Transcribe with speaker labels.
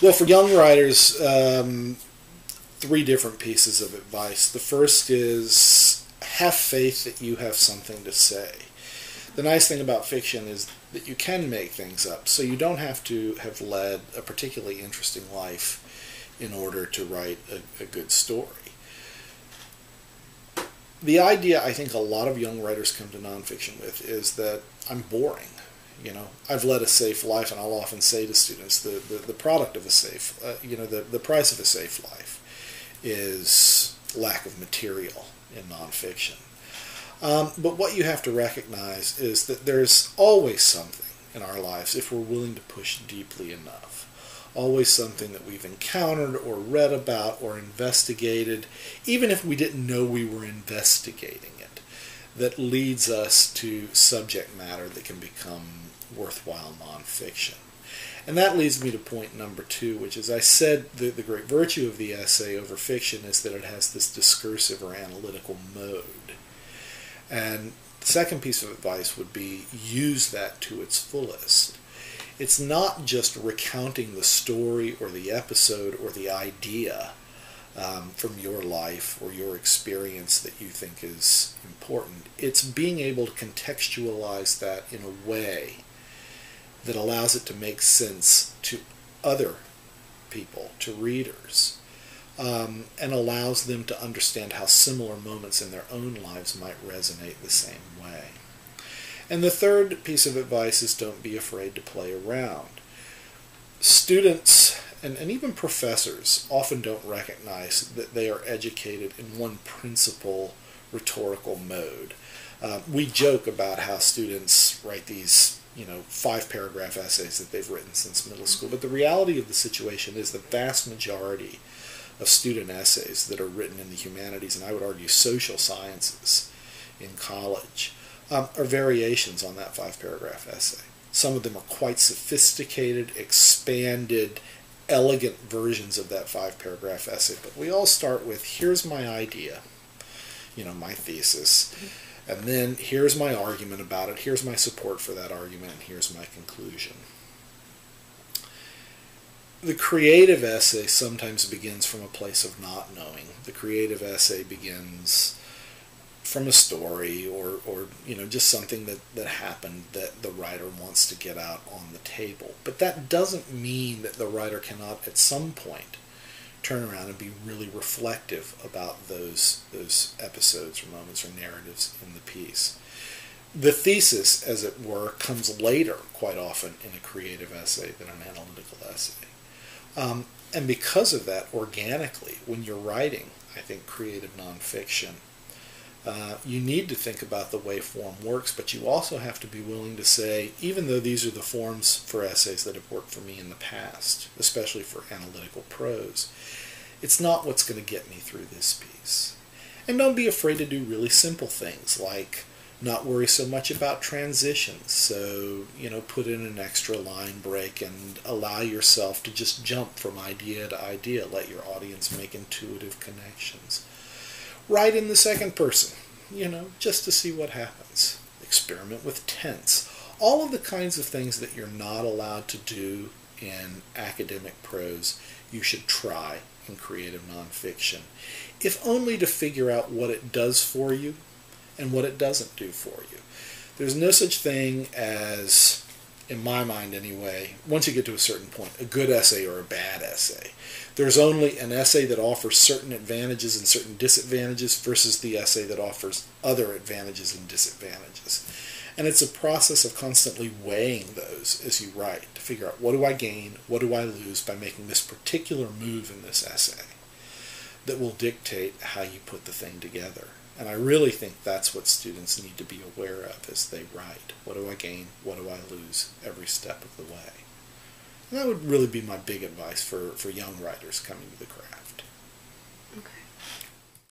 Speaker 1: Well, for young writers, three different pieces of advice. The first is have faith that you have something to say. The nice thing about fiction is that you can make things up, so you don't have to have led a particularly interesting life in order to write a good story. The idea I think a lot of young writers come to nonfiction with is that I'm boring. You know, I've led a safe life, and I'll often say to students, the product of a safe, the price of a safe life is lack of material in nonfiction. But what you have to recognize is that there's always something in our lives, if we're willing to push deeply enough. Always something that we've encountered or read about or investigated, even if we didn't know we were investigating it, that leads us to subject matter that can become worthwhile nonfiction. And that leads me to point number two, which is I said the great virtue of the essay over fiction is that it has this discursive or analytical mode. And the second piece of advice would be use that to its fullest. It's not just recounting the story or the episode or the idea from your life or your experience that you think is important. It's being able to contextualize that in a way that allows it to make sense to other people, to readers, and allows them to understand how similar moments in their own lives might resonate the same way. And the third piece of advice is don't be afraid to play around. Students and even professors often don't recognize that they are educated in one principal rhetorical mode. We joke about how students write these 5-paragraph essays that they've written since middle school, but the reality of the situation is the vast majority of student essays that are written in the humanities, and I would argue social sciences in college, are variations on that 5-paragraph essay. Some of them are quite sophisticated, expanded, elegant versions of that 5-paragraph essay, but we all start with, here's my idea, my thesis, and then here's my argument about it, here's my support for that argument, and here's my conclusion. The creative essay sometimes begins from a place of not knowing. The creative essay begins from a story or just something that happened that the writer wants to get out on the table. But that doesn't mean that the writer cannot at some point turn around and be really reflective about those episodes or moments or narratives in the piece. The thesis, as it were, comes later quite often in a creative essay than an analytical essay. And because of that, organically, when you're writing, I think, creative nonfiction, you need to think about the way form works, but you also have to be willing to say, even though these are the forms for essays that have worked for me in the past, especially for analytical prose, it's not what's going to get me through this piece. And don't be afraid to do really simple things, like not worry so much about transitions. So, put in an extra line break and allow yourself to just jump from idea to idea. Let your audience make intuitive connections. Write in the second person, just to see what happens. Experiment with tense. All of the kinds of things that you're not allowed to do in academic prose, you should try in creative nonfiction, if only to figure out what it does for you and what it doesn't do for you. There's no such thing as, in my mind anyway, once you get to a certain point, a good essay or a bad essay. There's only an essay that offers certain advantages and certain disadvantages versus the essay that offers other advantages and disadvantages. And it's a process of constantly weighing those as you write to figure out, what do I gain, what do I lose by making this particular move in this essay that will dictate how you put the thing together. And I really think that's what students need to be aware of as they write. What do I gain? What do I lose every step of the way? And that would really be my big advice for young writers coming to the craft.
Speaker 2: Okay.